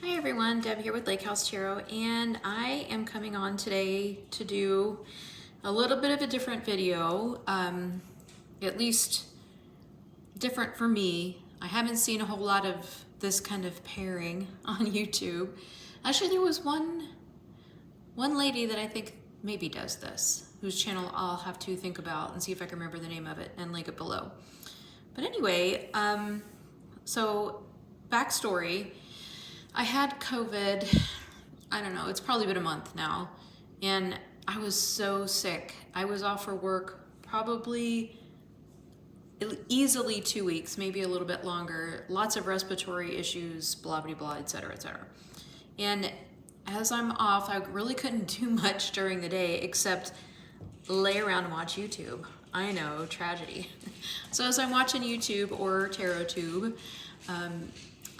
Hi everyone, Deb here with Lake House Tarot, and I am coming on today to do a little bit of a different video, at least different for me. I haven't seen a whole lot of this kind of pairing on YouTube. Actually, there was one lady that I think maybe does this, whose channel I'll have to think about and see if I can remember the name of it and link it below. But anyway, so backstory. I had COVID, I don't know, it's probably been a month now, and I was so sick. I was off for work probably easily 2 weeks, maybe a little bit longer, lots of respiratory issues, blah, blah, blah, etc., etc. And as I'm off, I really couldn't do much during the day except lay around and watch YouTube. I know, tragedy. So as I'm watching YouTube or TarotTube,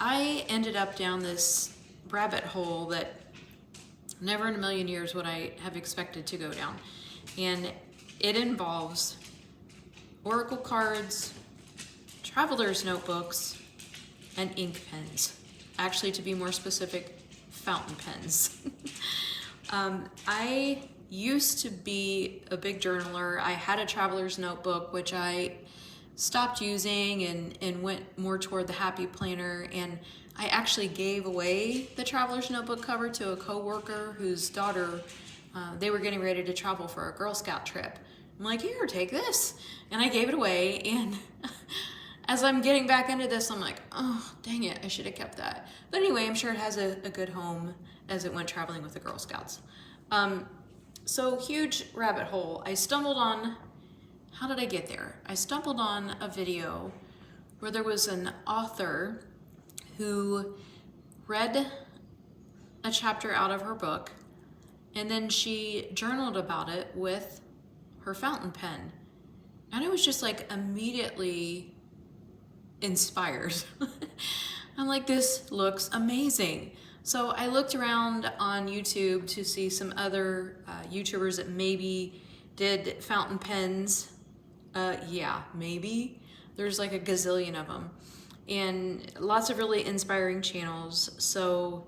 I ended up down this rabbit hole that never in a million years would I have expected to go down. And it involves oracle cards, traveler's notebooks, and ink pens. Actually, to be more specific, fountain pens. I used to be a big journaler. I had a traveler's notebook, which I stopped using and went more toward the happy planner, and I actually gave away the traveler's notebook cover to a coworker whose daughter, they were getting ready to travel for a Girl Scout trip. I'm like, here, take this. And I gave it away, and as I'm getting back into this, I'm like, oh, dang it, I should have kept that. But anyway, I'm sure it has a good home as it went traveling with the Girl Scouts. So huge rabbit hole. I stumbled on, how did I get there? I stumbled on a video where there was an author who read a chapter out of her book, and then she journaled about it with her fountain pen. And I was just like immediately inspired. I'm like, this looks amazing. So I looked around on YouTube to see some other YouTubers that maybe did fountain pens. Yeah, maybe. There's like a gazillion of them. And lots of really inspiring channels. So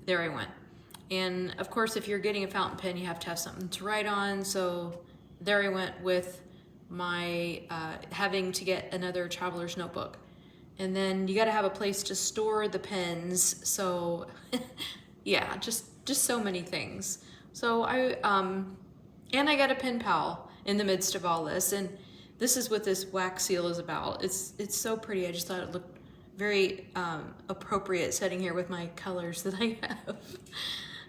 there I went. And of course, if you're getting a fountain pen, you have to have something to write on. So there I went with my having to get another traveler's notebook. And then you got to have a place to store the pens. So yeah, just so many things. So and I got a pen pal in the midst of all this, and this is what this wax seal is about. It's so pretty. I just thought it looked very appropriate sitting here with my colors that I have.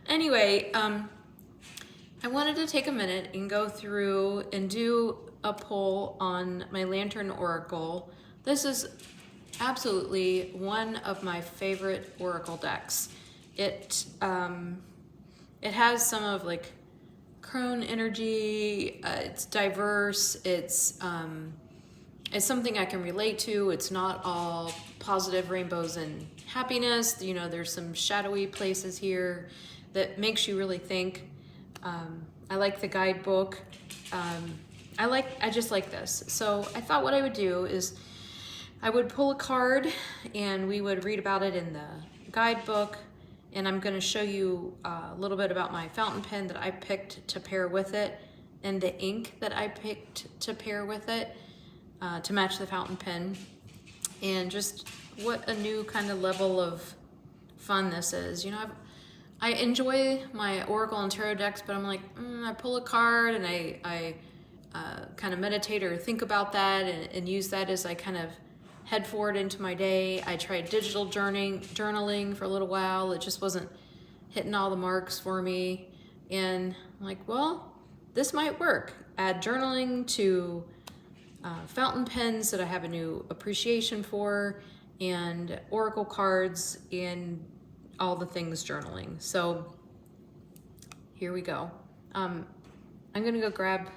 Anyway, I wanted to take a minute and go through and do a pull on my Lantern Oracle. This is absolutely one of my favorite Oracle decks. It has some of like crone energy. It's diverse. It's something I can relate to. It's not all positive rainbows and happiness. You know, there's some shadowy places here that makes you really think. I like the guidebook. I just like this. So I thought what I would do is I would pull a card and we would read about it in the guidebook. And I'm going to show you a little bit about my fountain pen that I picked to pair with it, and the ink that I picked to pair with it to match the fountain pen, and just what a new kind of level of fun this is. You know, I enjoy my Oracle and Tarot decks, but I'm like, I pull a card and I kind of meditate or think about that and use that as I kind of head forward into my day. I tried digital journaling for a little while. It just wasn't hitting all the marks for me. And I'm like, well, this might work. Add journaling to fountain pens that I have a new appreciation for, and oracle cards, and all the things journaling. So here we go. I'm gonna go grab,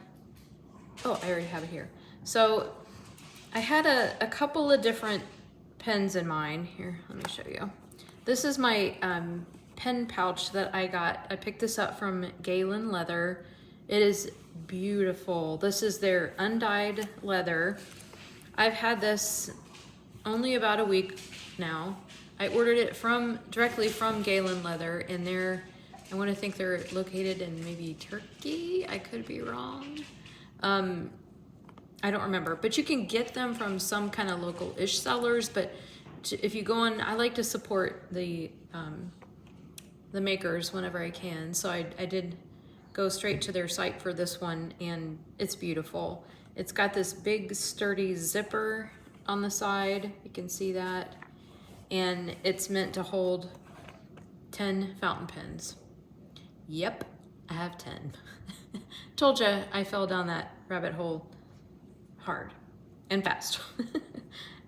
oh, I already have it here. So I had a couple of different pens in mind. Here, let me show you. This is my pen pouch that I got. I picked this up from Galen Leather. It is beautiful. This is their undyed leather. I've had this only about a week now. I ordered it directly from Galen Leather, and I want to think they're located in maybe Turkey. I could be wrong. I don't remember, but you can get them from some kind of local-ish sellers. But if you go on, I like to support the makers whenever I can. So I did go straight to their site for this one, and it's beautiful. It's got this big sturdy zipper on the side. You can see that. And it's meant to hold 10 fountain pens. Yep, I have 10. Told you I fell down that rabbit hole hard and fast.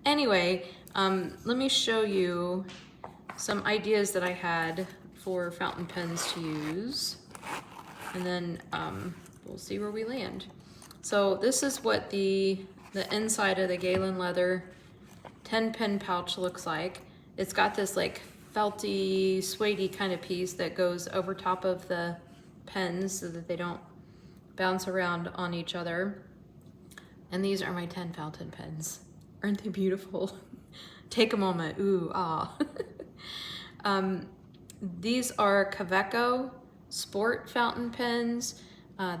Anyway, let me show you some ideas that I had for fountain pens to use, and then we'll see where we land. So this is what the inside of the Galen Leather 10 pen pouch looks like. It's got this like felty, suede-y kind of piece that goes over top of the pens so that they don't bounce around on each other. And these are my 10 fountain pens. Aren't they beautiful? Take a moment, ooh, ah. These are Kaweco Sport fountain pens.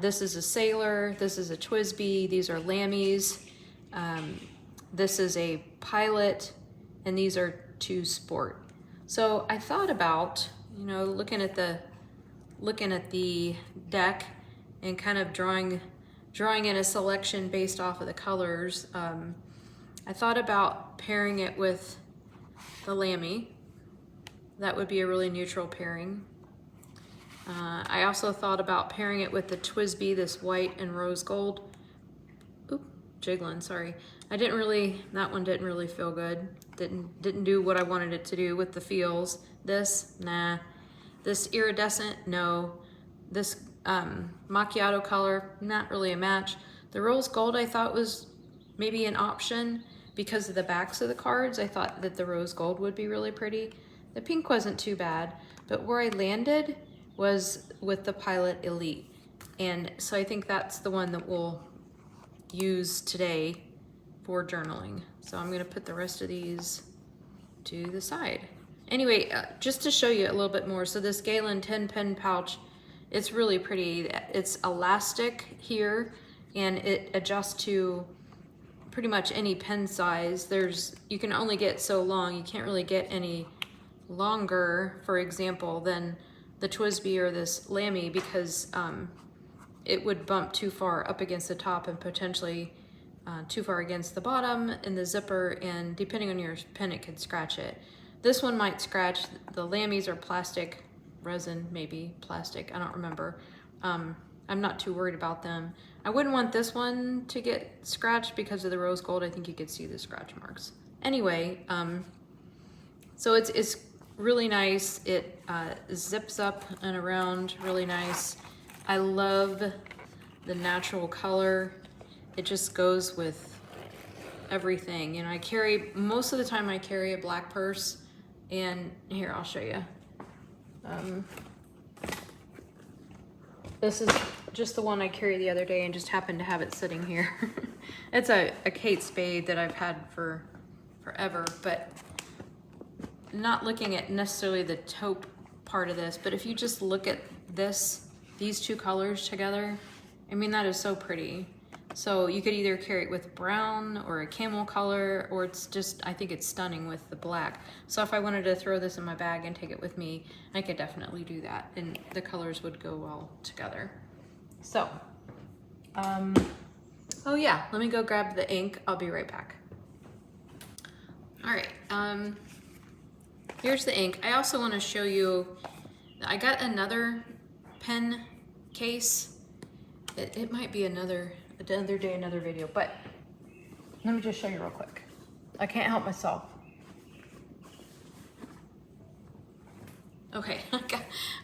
This is a Sailor, this is a Twisby, these are Lammies. This is a Pilot, and these are 2 Sport. So I thought about, you know, looking at the deck and kind of drawing in a selection based off of the colors. I thought about pairing it with the Lammy. That would be a really neutral pairing. I also thought about pairing it with the Twisby, this white and rose gold. Oop, jiggling, sorry. That one didn't really feel good. Didn't do what I wanted it to do with the feels. This, nah. This iridescent, no. This macchiato color, not really a match. The rose gold I thought was maybe an option because of the backs of the cards. I thought that the rose gold would be really pretty. The pink wasn't too bad, but where I landed was with the Pilot Elite. And so I think that's the one that we'll use today for journaling. So I'm gonna put the rest of these to the side. Anyway, just to show you a little bit more. So this Galen 10 pen pouch, it's really pretty. It's elastic here, and it adjusts to pretty much any pen size. You can only get so long. You can't really get any longer, for example, than the Twisby or this Lammy, because it would bump too far up against the top and potentially too far against the bottom in the zipper, and depending on your pen, it could scratch it. This one might scratch. The Lammies are plastic, resin, maybe plastic, I don't remember. I'm not too worried about them. I wouldn't want this one to get scratched because of the rose gold. I think you could see the scratch marks. Anyway, so it's really nice. It zips up and around really nice. I love the natural color. It just goes with everything. You know, most of the time I carry a black purse, and here, I'll show you. This is just the one I carried the other day and just happened to have it sitting here. It's a Kate Spade that I've had for forever, but not looking at necessarily the taupe part of this, but if you just look at these 2 colors together, I mean, that is so pretty. So you could either carry it with brown or a camel color, or it's just, I think it's stunning with the black. So if I wanted to throw this in my bag and take it with me, I could definitely do that, and the colors would go well together. So, oh yeah, let me go grab the ink. I'll be right back. All right, here's the ink. I also want to show you, I got another pen case. It might be another day, another video, but let me just show you real quick. I can't help myself. Okay,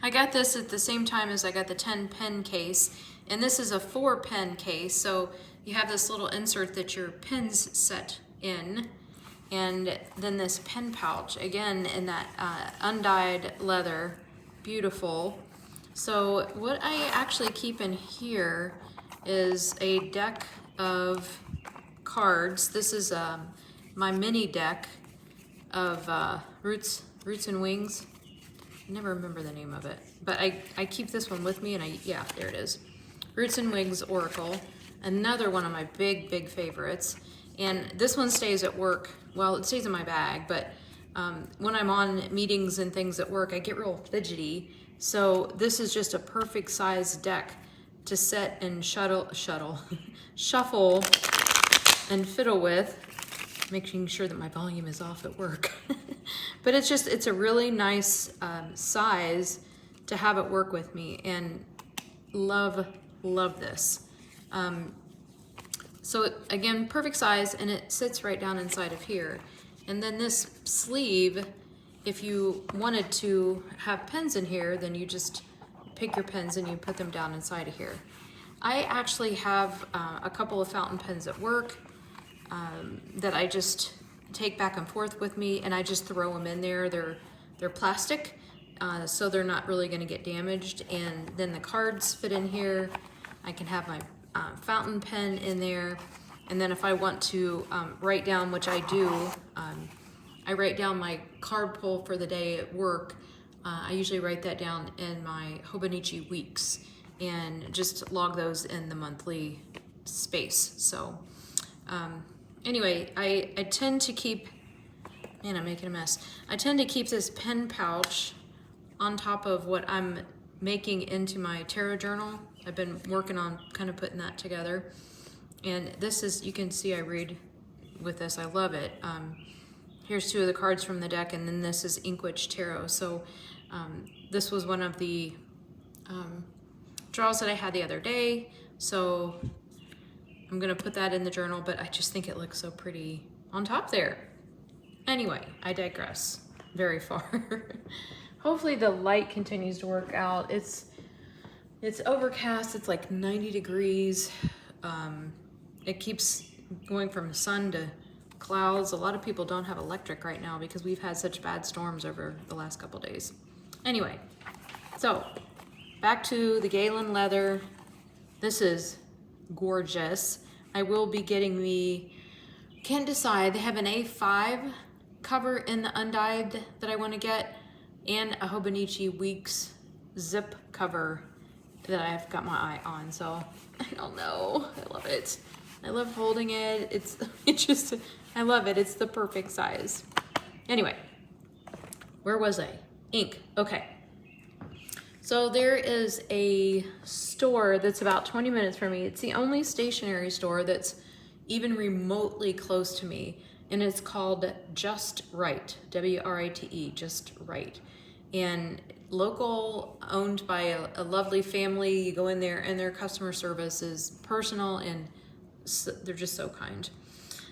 I got this at the same time as I got the 10 pen case, and this is a 4 pen case, so you have this little insert that your pens set in, and then this pen pouch, again in that undyed leather, beautiful. So what I actually keep in here is a deck of cards. This is my mini deck of Roots Roots and Wings. I never remember the name of it, but I keep this one with me, and yeah, there it is. Roots and Wings Oracle, another one of my big favorites. And this one stays at work. Well, it stays in my bag, but when I'm on meetings and things at work, I get real fidgety. So this is just a perfect size deck to set and shuffle and fiddle with, making sure that my volume is off at work. But it's a really nice size to have at work with me, and love this. So again, perfect size, and it sits right down inside of here. And then this sleeve, if you wanted to have pens in here, then you just pick your pens and you put them down inside of here. I actually have a couple of fountain pens at work that I just take back and forth with me, and I just throw them in there. They're plastic, so they're not really going to get damaged. And then the cards fit in here. I can have my fountain pen in there, and then if I want to write down, which I do, I write down my card pull for the day at work. I usually write that down in my Hobonichi weeks and just log those in the monthly space. So anyway, I tend to keep, man, I'm making a mess. I tend to keep this pen pouch on top of what I'm making into my tarot journal. I've been working on kind of putting that together. And this is, you can see I read with this, I love it. Here's two of the cards from the deck, and then this is Inkwitch Tarot. So this was one of the draws that I had the other day. So I'm gonna put that in the journal, but I just think it looks so pretty on top there. Anyway, I digress very far. Hopefully the light continues to work out. It's overcast, it's like 90 degrees. It keeps going from sun to clouds. A lot of people don't have electric right now because we've had such bad storms over the last couple days. Anyway, so back to the Galen leather. This is gorgeous. I will be getting the, can't decide, they have an A5 cover in the undyed that I want to get, and a Hobonichi Weeks zip cover that I've got my eye on. So I don't know, I love it. I love holding it. I love it. It's the perfect size. Anyway, where was I? Ink. Okay. So there is a store that's about 20 minutes from me. It's the only stationery store that's even remotely close to me, and it's called Just Right, W-R-I-T-E, Just Right. And local, owned by a lovely family. You go in there, and their customer service is personal, and they're just so kind.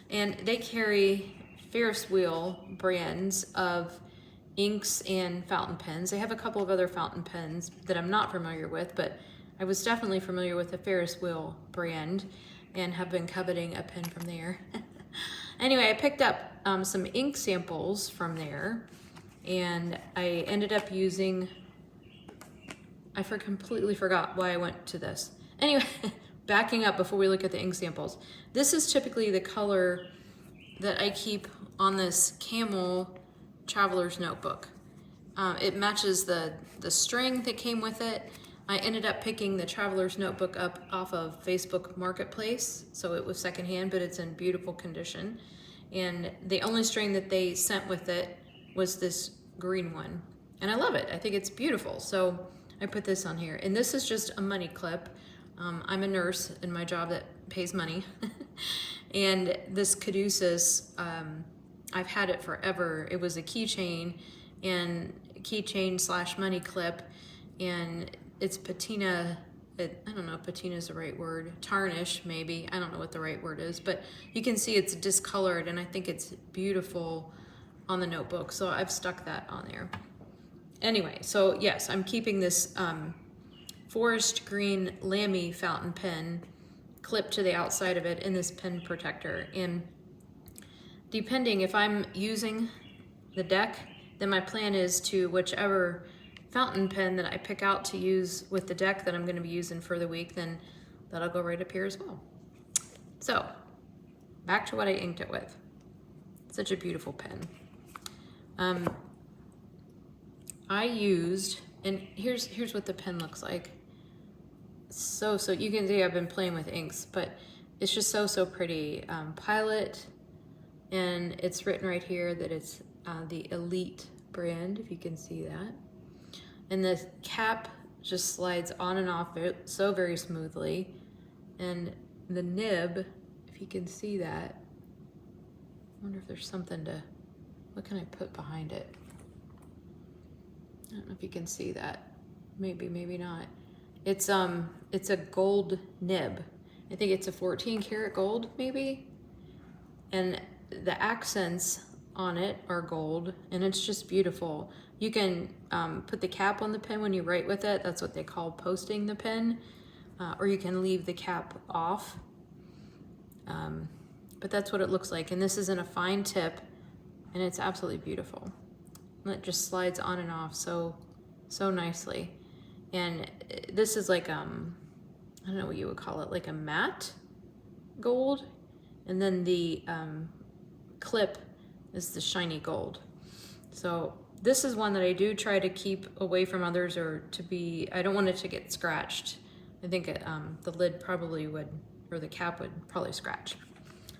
And they carry Ferris wheel brands of inks and fountain pens. They have a couple of other fountain pens that I'm not familiar with, but I was definitely familiar with the Ferris wheel brand and have been coveting a pen from there. Anyway, I picked up some ink samples from there, and I ended up using, I completely forgot why I went to this. Anyway, backing up before we look at the ink samples. This is typically the color that I keep on this camel traveler's notebook. It matches the string that came with it. I ended up picking the traveler's notebook up off of Facebook Marketplace, so it was secondhand, but it's in beautiful condition. And the only string that they sent with it was this green one. And I love it. I think it's beautiful. So I put this on here. And this is just a money clip. I'm a nurse in my job that pays money. And this Caduceus, I've had it forever. It was a keychain slash money clip, and it's patina. I don't know if patina is the right word. Tarnish, maybe. I don't know what the right word is, but you can see it's discolored, and I think it's beautiful on the notebook, so I've stuck that on there. Anyway, so yes, I'm keeping this forest green Lamy fountain pen clipped to the outside of it in this pen protector. And depending if I'm using the deck, then my plan is to whichever fountain pen that I pick out to use with the deck that I'm going to be using for the week, then that'll go right up here as well. So back to what I inked it with. Such a beautiful pen. I used, and here's what the pen looks like. So you can see I've been playing with inks, but it's just so pretty. Pilot, and it's written right here that it's the Elite brand, if you can see that. And the cap just slides on and off it so very smoothly. And the nib, if you can see that, I wonder if there's something to, what can I put behind it? I don't know if you can see that. Maybe, maybe not. It's a gold nib. I think it's a 14 karat gold, maybe. And the accents on it are gold, and it's just beautiful. You can put the cap on the pen when you write with it. That's what they call posting the pen. Or you can leave the cap off. But that's what it looks like. And this is in a fine tip, and it's absolutely beautiful. And it just slides on and off so nicely. And this is like, I don't know what you would call it, like a matte gold. And then the clip is the shiny gold. So this is one that I do try to keep away from others, or to be, I don't want it to get scratched. I think the lid probably would, or the cap would probably scratch.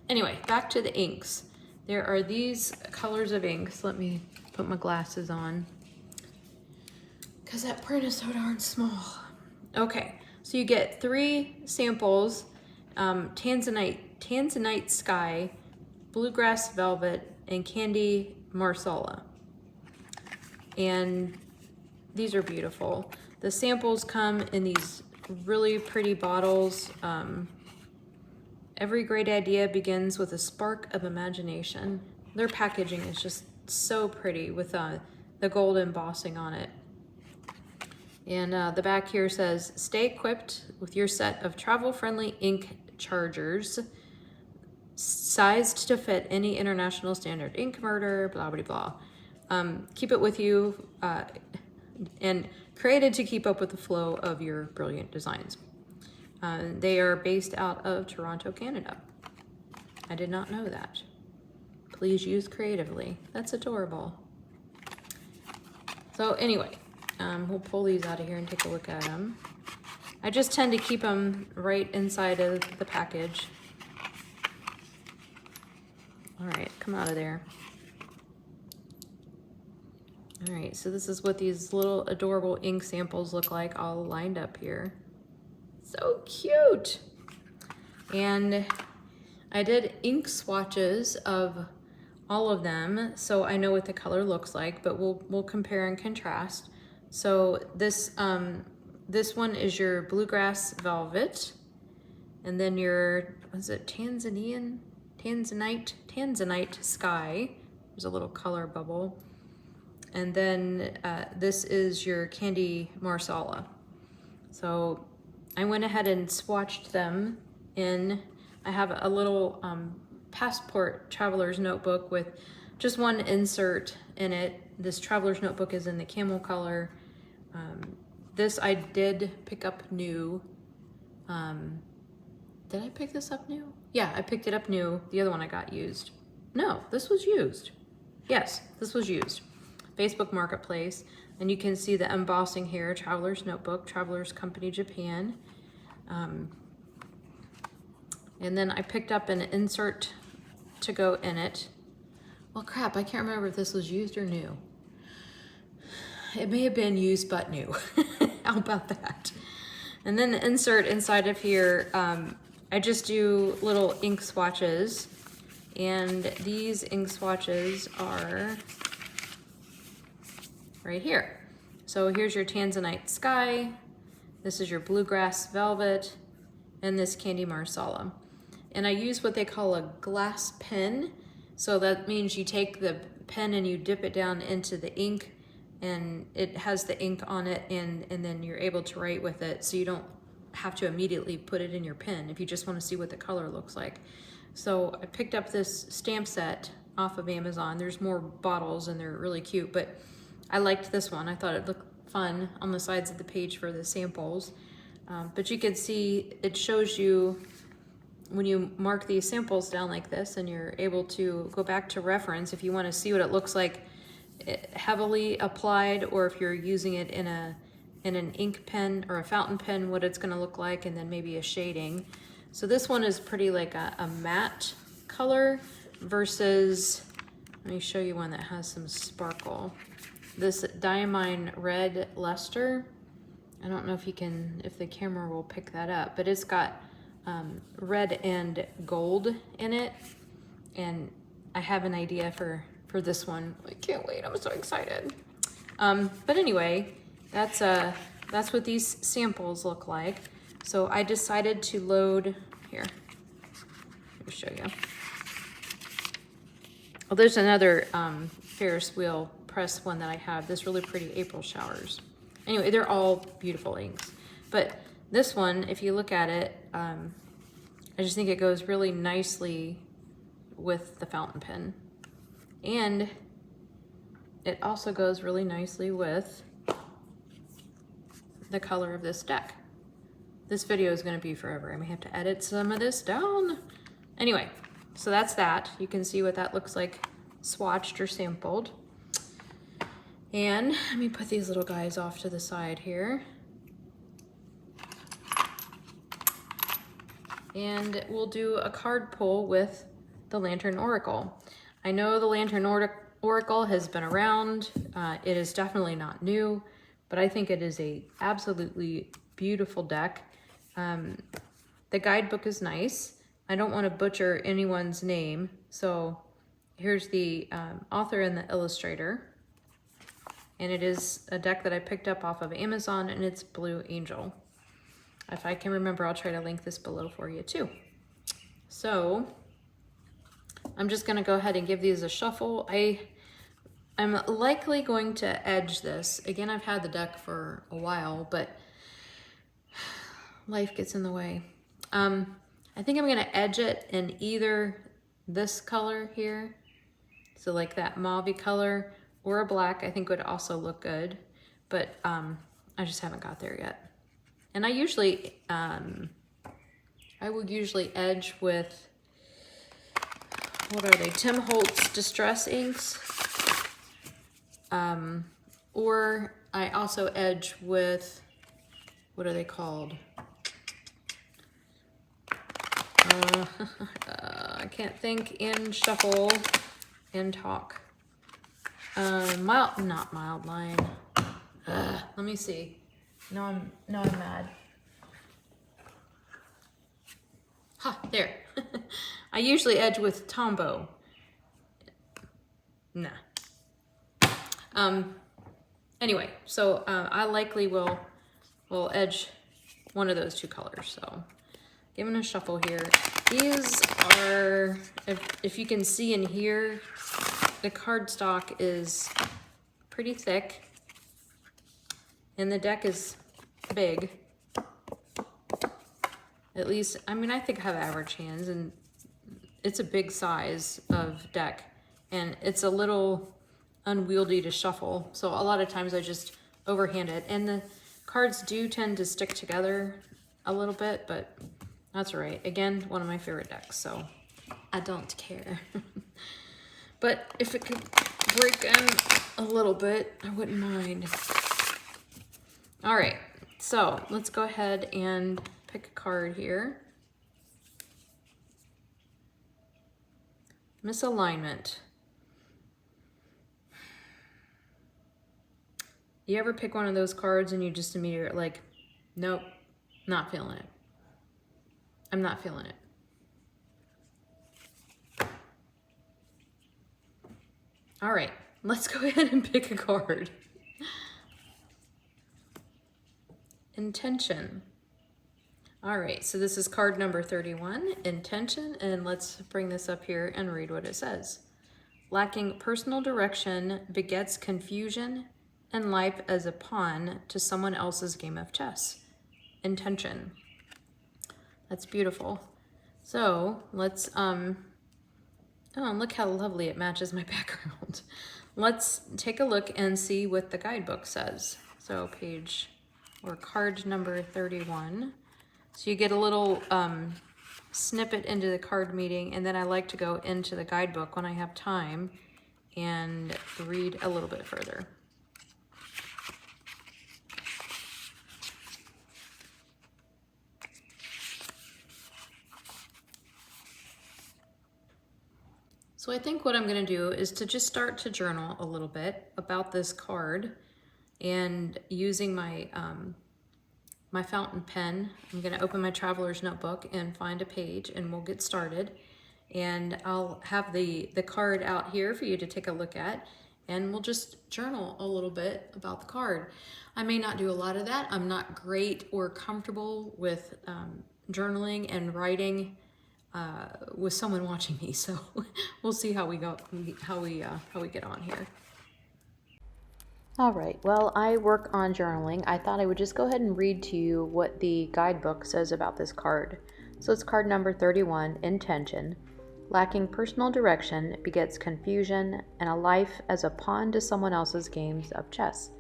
Anyway, back to the inks. There are these colors of inks. Let me put my glasses on, because that print is so darn small. Okay, so you get 3 samples, Tanzanite Sky, Bluegrass Velvet, and Candy Marsala. And these are beautiful. The samples come in these really pretty bottles. Every great idea begins with a spark of imagination. Their packaging is just so pretty with the gold embossing on it. And the back here says, stay equipped with your set of travel-friendly ink chargers, sized to fit any international standard ink converter, blah, blah, blah. Keep it with you and created to keep up with the flow of your brilliant designs. They are based out of Toronto, Canada. I did not know that. Please use creatively. That's adorable. So anyway, we'll pull these out of here and take a look at them. I just tend to keep them right inside of the package. All right, come out of there. All right, so this is what these little adorable ink samples look like all lined up here. So cute. And I did ink swatches of all of them, so I know what the color looks like, but we'll compare and contrast. So this one is your Bluegrass Velvet, and then your, was it Tanzanite Sky. There's a little color bubble. And then this is your Candy Marsala. So I went ahead and swatched them in. I have a little passport traveler's notebook with just one insert in it. This traveler's notebook is in the camel color. This I did pick up new. Did I pick this up new? Yeah, I picked it up new. The other one I got used. No, this was used. Yes, this was used. Facebook Marketplace. And you can see the embossing here, Traveler's Notebook, Traveler's Company Japan. And then I picked up an insert to go in it. Well, crap, I can't remember if this was used or new. It may have been used but new. How about that? And then the insert inside of here, I just do little ink swatches. And these ink swatches are right here. So here's your Tanzanite Sky, this is your Bluegrass Velvet, and this Candy Marsala. And I use what they call a glass pen. So that means you take the pen and you dip it down into the ink, and it has the ink on it, and then you're able to write with it, so you don't have to immediately put it in your pen if you just want to see what the color looks like. So I picked up this stamp set off of Amazon. There's more bottles and they're really cute, but I liked this one. I thought it looked fun on the sides of the page for the samples. But you can see it shows you when you mark these samples down like this, and you're able to go back to reference if you want to see what it looks like heavily applied, or if you're using it in an ink pen or a fountain pen, what it's gonna look like, and then maybe a shading. So this one is pretty like a matte color versus, let me show you one that has some sparkle. This Diamine Red Luster. I don't know if if the camera will pick that up, but it's got red and gold in it. And I have an idea for this one. I can't wait, I'm so excited. But anyway, that's what these samples look like. So I decided to load, here, let me show you. Well, there's another Ferris wheel press one that I have, this really pretty April Showers. Anyway, they're all beautiful inks. But this one, if you look at it, I just think it goes really nicely with the fountain pen. And it also goes really nicely with the color of this deck. This video is gonna be forever. I may have to edit some of this down. Anyway, so that's that. You can see what that looks like swatched or sampled. And let me put these little guys off to the side here. And we'll do a card pull with the Lantern Oracle. I know the Lantern Oracle has been around. It is definitely not new, but I think it is a absolutely beautiful deck. The guidebook is nice. I don't want to butcher anyone's name, so here's the author and the illustrator. And it is a deck that I picked up off of Amazon, and it's Blue Angel. If I can remember, I'll try to link this below for you too. So I'm just gonna go ahead and give these a shuffle. I'm likely going to edge this. Again, I've had the deck for a while, but life gets in the way. I think I'm gonna edge it in either this color here, so like that mauve color, or a black I think would also look good, but I just haven't got there yet. And I usually, I will usually edge with, what are they, Tim Holtz Distress inks, or I also edge with, what are they called? I can't think and shuffle and talk. Not mild line. Let me see. No, I'm mad. Ha, there. I usually edge with Tombow. Nah. Anyway, so I likely will edge one of those two colors. So giving a shuffle here. These are, if you can see in here, the cardstock is pretty thick and the deck is big. At least, I mean, I think I have average hands, and it's a big size of deck, and it's a little unwieldy to shuffle. So a lot of times I just overhand it, and the cards do tend to stick together a little bit, but that's all right. Again, one of my favorite decks, so I don't care. But if it could break in a little bit, I wouldn't mind. All right, so let's go ahead and pick a card here. Misalignment. You ever pick one of those cards and you just immediately like, nope, not feeling it. I'm not feeling it. All right, let's go ahead and pick a card. Intention. All right, so this is card number 31, Intention, and let's bring this up here and read what it says. Lacking personal direction begets confusion and life as a pawn to someone else's game of chess. Intention. That's beautiful. So let's, oh, look how lovely it matches my background. Let's take a look and see what the guidebook says. So page, or card number 31. So you get a little snippet into the card meeting, and then I like to go into the guidebook when I have time and read a little bit further. So I think what I'm going to do is to just start to journal a little bit about this card, and using my my fountain pen, I'm going to open my traveler's notebook and find a page, and we'll get started. And I'll have the card out here for you to take a look at, and we'll just journal a little bit about the card. I may not do a lot of that. I'm not great or comfortable with journaling and writing with someone watching me, so we'll see how we go, how we get on here. All right, well, I work on journaling. I thought I would just go ahead and read to you what the guidebook says about this card. So it's card number 31, Intention. Lacking personal direction begets confusion and a life as a pawn to someone else's games of chess.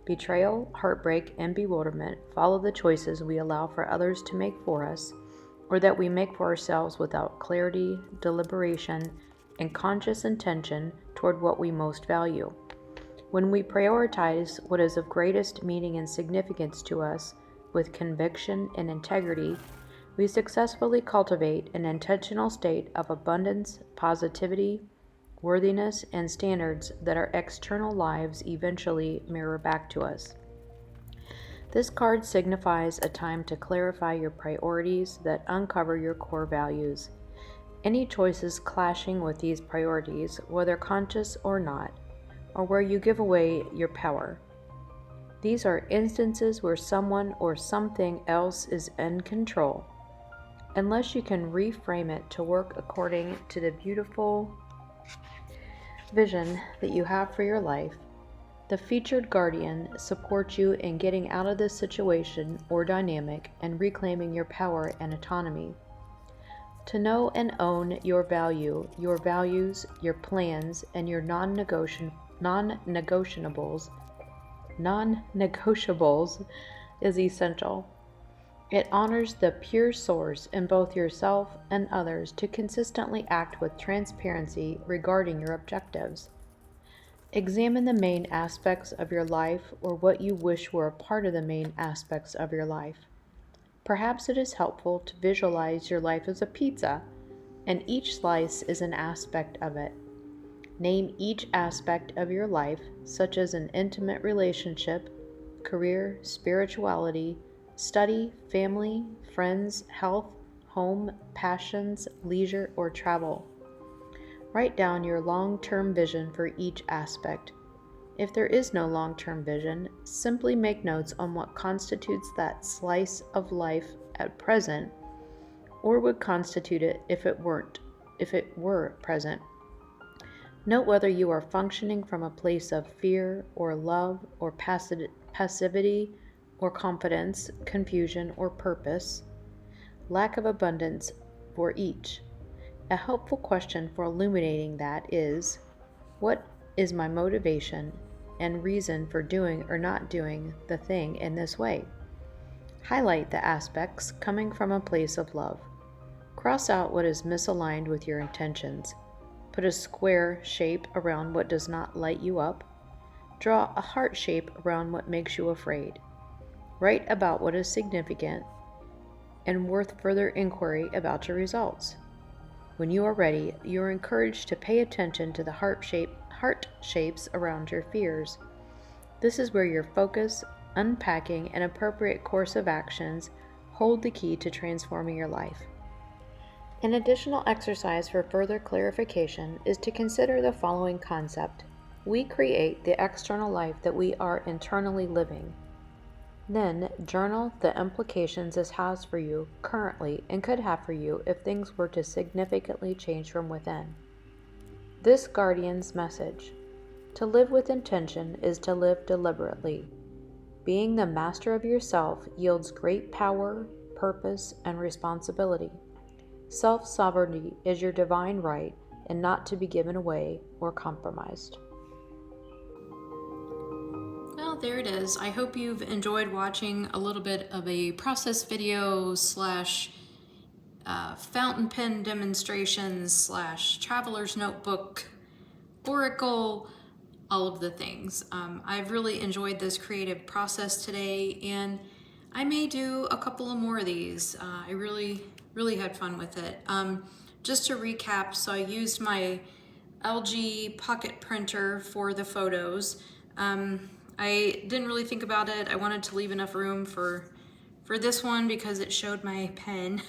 Betrayal, heartbreak, and bewilderment follow the choices we allow for others to make for us, or that we make for ourselves without clarity, deliberation, and conscious intention toward what we most value. When we prioritize what is of greatest meaning and significance to us with conviction and integrity, we successfully cultivate an intentional state of abundance, positivity, worthiness, and standards that our external lives eventually mirror back to us. This card signifies a time to clarify your priorities that uncover your core values. Any choices clashing with these priorities, whether conscious or not, or where you give away your power. These are instances where someone or something else is in control. Unless you can reframe it to work according to the beautiful vision that you have for your life, the featured guardian supports you in getting out of this situation or dynamic and reclaiming your power and autonomy. To know and own your value, your values, your plans, and your non-negotiables is essential. It honors the pure source in both yourself and others to consistently act with transparency regarding your objectives. Examine the main aspects of your life, or what you wish were a part of the main aspects of your life. Perhaps it is helpful to visualize your life as a pizza, and each slice is an aspect of it. Name each aspect of your life, such as an intimate relationship, career, spirituality, study, family, friends, health, home, passions, leisure, or travel. Write down your long-term vision for each aspect. If there is no long-term vision, simply make notes on what constitutes that slice of life at present, or would constitute it if it were present. Note whether you are functioning from a place of fear or love or passivity or confidence, confusion or purpose, lack of abundance for each. A helpful question for illuminating that is, what is my motivation and reason for doing or not doing the thing in this way? Highlight the aspects coming from a place of love. Cross out what is misaligned with your intentions. Put a square shape around what does not light you up. Draw a heart shape around what makes you afraid. Write about what is significant and worth further inquiry about your results. When you are ready, you are encouraged to pay attention to the heart shapes around your fears. This is where your focus, unpacking, and appropriate course of actions hold the key to transforming your life. An additional exercise for further clarification is to consider the following concept. We create the external life that we are internally living. Then journal the implications this has for you currently and could have for you if things were to significantly change from within. This guardian's message: to live with intention is to live deliberately. Being the master of yourself yields great power, purpose, and responsibility. Self-sovereignty is your divine right and not to be given away or compromised. Well, there it is. I hope you've enjoyed watching a little bit of a process video slash fountain pen demonstrations slash traveler's notebook oracle, all of the things. I've really enjoyed this creative process today, and I may do a couple of more of these. I really had fun with it. Just to recap, so I used my LG pocket printer for the photos. I didn't really think about it. I wanted to leave enough room for this one because it showed my pen.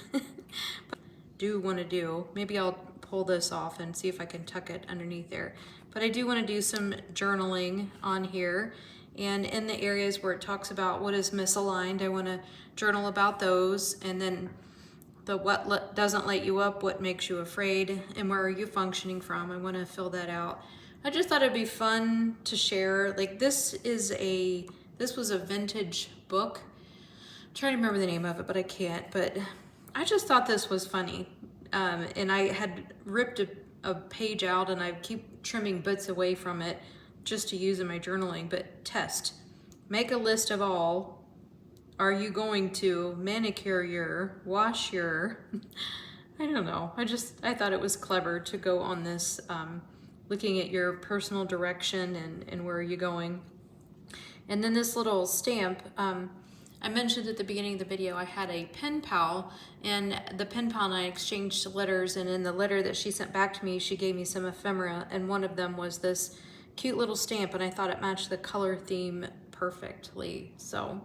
Do want to do, maybe I'll pull this off and see if I can tuck it underneath there. But I do want to do some journaling on here, and in the areas where it talks about what is misaligned, I want to journal about those, and then the what doesn't light you up, what makes you afraid, and where are you functioning from. I want to fill that out. I just thought it'd be fun to share. Like this was a vintage book. I'm trying to remember the name of it, but I can't. But I just thought this was funny. And I had ripped a page out, and I keep trimming bits away from it just to use in my journaling. But test, make a list of all. Are you going to manicure your, wash your, I don't know. I thought it was clever to go on this, looking at your personal direction and where are you going. And then this little stamp, I mentioned at the beginning of the video, I had a pen pal, and the pen pal and I exchanged letters, and in the letter that she sent back to me, she gave me some ephemera, and one of them was this cute little stamp, and I thought it matched the color theme perfectly. So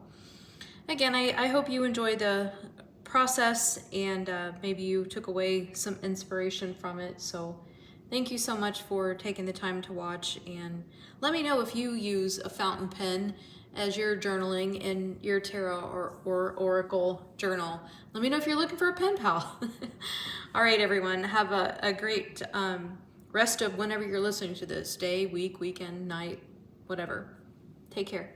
again, I hope you enjoy the process, and maybe you took away some inspiration from it. So thank you so much for taking the time to watch, and let me know if you use a fountain pen as you're journaling in your tarot or oracle journal. Let me know if you're looking for a pen pal. All right, everyone, have a great rest of whenever you're listening to this, day, week, weekend, night, whatever. Take care.